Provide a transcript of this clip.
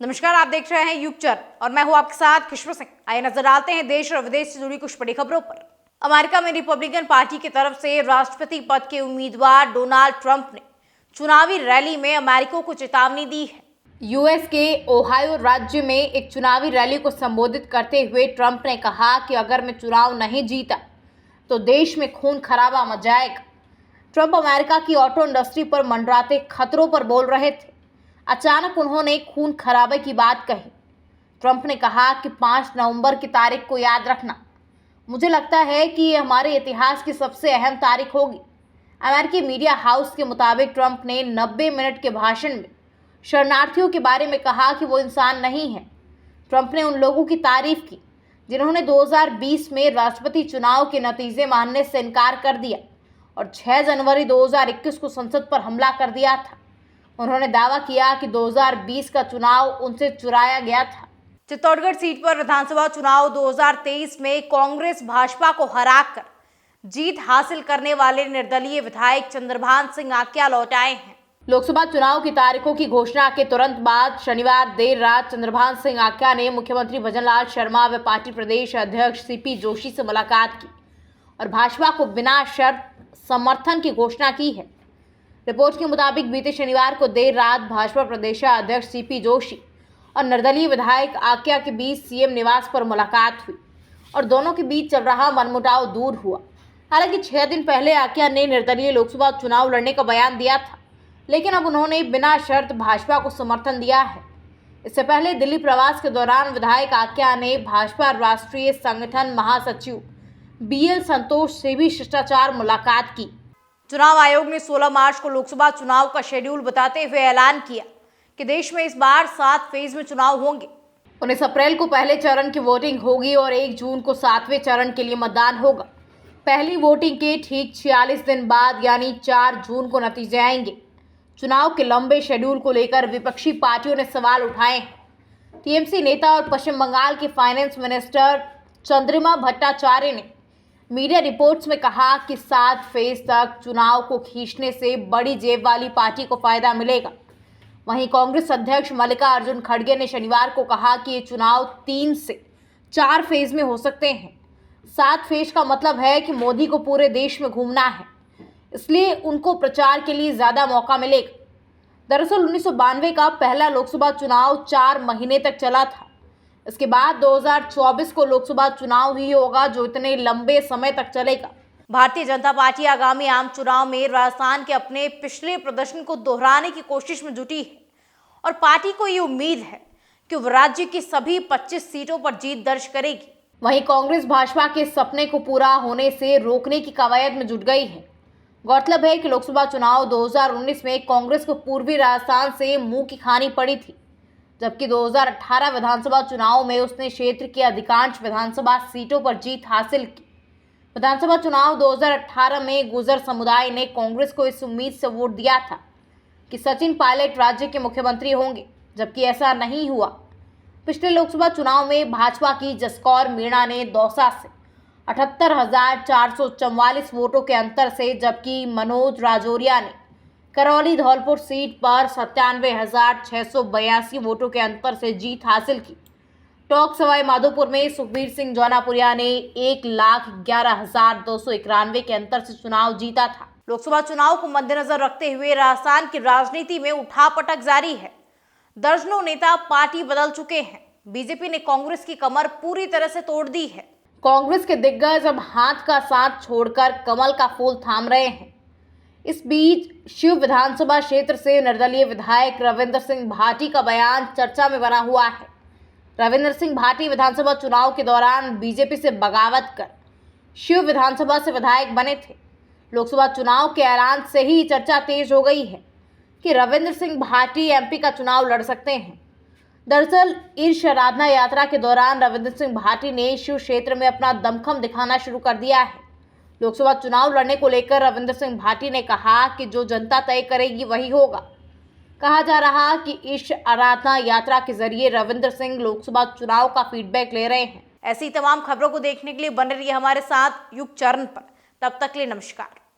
नमस्कार, आप देख रहे हैं युग चरण और मैं हूं आपके साथ खुशबू सिंह। आइए नजर डालते हैं देश और विदेश से जुड़ी कुछ बड़ी खबरों पर। अमेरिका में रिपब्लिकन पार्टी की तरफ से राष्ट्रपति पद के उम्मीदवार डोनाल्ड ट्रंप ने चुनावी रैली में अमेरिका को चेतावनी दी है। यूएस के ओहायो राज्य में एक चुनावी रैली को संबोधित करते हुए ट्रंप ने कहा कि अगर मैं चुनाव नहीं जीता तो देश में खून खराबा मच जाएगा। ट्रंप अमेरिका की ऑटो इंडस्ट्री पर मंडराते खतरों पर बोल रहे थे। अचानक उन्होंने खून खराबे की बात कही। ट्रंप ने कहा कि 5 नवंबर की तारीख को याद रखना। मुझे लगता है कि ये हमारे इतिहास की सबसे अहम तारीख होगी। अमेरिकी मीडिया हाउस के मुताबिक ट्रंप ने 90 मिनट के भाषण में शरणार्थियों के बारे में कहा कि वो इंसान नहीं है। ट्रंप ने उन लोगों की तारीफ की जिन्होंने 2020 में राष्ट्रपति चुनाव के नतीजे मानने से इनकार कर दिया और 6 जनवरी 2021 को संसद पर हमला कर दिया था। उन्होंने दावा किया कि 2020 का चुनाव उनसे चुराया गया था। चित्तौड़गढ़ सीट पर विधानसभा चुनाव 2023 में कांग्रेस भाजपा को हराकर जीत हासिल करने वाले निर्दलीय विधायक चंद्रभान सिंह आक्या लौट आए हैं। लोकसभा चुनाव की तारीखों की घोषणा के तुरंत बाद शनिवार देर रात चंद्रभान सिंह आक्या ने मुख्यमंत्री भजनलाल शर्मा व पार्टी प्रदेश अध्यक्ष सीपी जोशी से मुलाकात की और भाजपा को बिना शर्त समर्थन की घोषणा की है। रिपोर्ट के मुताबिक बीते शनिवार को देर रात भाजपा प्रदेश अध्यक्ष सीपी जोशी और निर्दलीय विधायक आक्या के बीच सीएम निवास पर मुलाकात हुई और दोनों के बीच चल रहा मनमुटाव दूर हुआ। हालांकि 6 दिन पहले आक्या ने निर्दलीय लोकसभा चुनाव लड़ने का बयान दिया था, लेकिन अब उन्होंने बिना शर्त भाजपा को समर्थन दिया है। इससे पहले दिल्ली प्रवास के दौरान विधायक आक्या ने भाजपा राष्ट्रीय संगठन महासचिव बीएल संतोष से भी शिष्टाचार मुलाकात की। चुनाव आयोग ने 16 मार्च को लोकसभा चुनाव का शेड्यूल बताते हुए ऐलान किया कि देश में इस बार 7 फेज में चुनाव होंगे। 19 अप्रैल को पहले चरण की वोटिंग होगी और 1 जून को 7वें चरण के लिए मतदान होगा। पहली वोटिंग के ठीक 46 दिन बाद यानी 4 जून को नतीजे आएंगे। चुनाव के लंबे शेड्यूल को लेकर विपक्षी पार्टियों ने सवाल उठाए हैं। टीएमसी नेता और पश्चिम बंगाल के फाइनेंस मिनिस्टर चंद्रिमा भट्टाचार्य ने मीडिया रिपोर्ट्स में कहा कि 7 फेज तक चुनाव को खींचने से बड़ी जेब वाली पार्टी को फायदा मिलेगा। वहीं कांग्रेस अध्यक्ष मल्लिकार्जुन खड़गे ने शनिवार को कहा कि ये चुनाव 3 से 4 फेज में हो सकते हैं। 7 फेज का मतलब है कि मोदी को पूरे देश में घूमना है, इसलिए उनको प्रचार के लिए ज़्यादा मौका मिलेगा। दरअसल 1992 का पहला लोकसभा चुनाव 4 महीने तक चला था। इसके बाद 2024 को लोकसभा चुनाव ही होगा जो इतने लंबे समय तक चलेगा। भारतीय जनता पार्टी आगामी आम चुनाव में राजस्थान के अपने पिछले प्रदर्शन को दोहराने की कोशिश में जुटी है और पार्टी को ये उम्मीद है कि वह राज्य की सभी 25 सीटों पर जीत दर्ज करेगी। वहीं कांग्रेस भाजपा के सपने को पूरा होने से रोकने की कवायद में जुट गई है। गौरतलब है कि लोकसभा चुनाव 2019 में कांग्रेस को पूर्वी राजस्थान से मुंह की खानी पड़ी थी, जबकि 2018 विधानसभा चुनाव में उसने क्षेत्र की अधिकांश विधानसभा सीटों पर जीत हासिल की। विधानसभा चुनाव 2018 में गुर्जर समुदाय ने कांग्रेस को इस उम्मीद से वोट दिया था कि सचिन पायलट राज्य के मुख्यमंत्री होंगे, जबकि ऐसा नहीं हुआ। पिछले लोकसभा चुनाव में भाजपा की जसकौर मीणा ने दौसा से 78,444 वोटों के अंतर से, जबकि मनोज राजौरिया ने करौली धौलपुर सीट पर 97,682 वोटों के अंतर से जीत हासिल की। टोंक सवाई माधोपुर में सुखबीर सिंह जौनापुरिया ने 1,11,291 के अंतर से चुनाव जीता था। लोकसभा चुनाव को मद्देनजर रखते हुए राजस्थान की राजनीति में उठापटक जारी है। दर्जनों नेता पार्टी बदल चुके हैं। बीजेपी ने कांग्रेस की कमर पूरी तरह से तोड़ दी है। कांग्रेस के दिग्गज अब हाथ का साथ छोड़कर कमल का फूल थाम रहे हैं। इस बीच शिव विधानसभा क्षेत्र से निर्दलीय विधायक रविंद्र सिंह भाटी का बयान चर्चा में बना हुआ है। रविंद्र सिंह भाटी विधानसभा चुनाव के दौरान बीजेपी से बगावत कर शिव विधानसभा से विधायक बने थे। लोकसभा चुनाव के ऐलान से ही चर्चा तेज हो गई है कि रविंद्र सिंह भाटी एमपी का चुनाव लड़ सकते हैं। दरअसल ईश आराधना यात्रा के दौरान रविंद्र सिंह भाटी ने शिव क्षेत्र में अपना दमखम दिखाना शुरू कर दिया है। लोकसभा चुनाव लड़ने को लेकर रविंद्र सिंह भाटी ने कहा कि जो जनता तय करेगी वही होगा। कहा जा रहा कि इस आराधना यात्रा के जरिए रविंद्र सिंह लोकसभा चुनाव का फीडबैक ले रहे हैं। ऐसी तमाम खबरों को देखने के लिए बने रहिए हमारे साथ युग चरण पर। तब तक के लिए नमस्कार।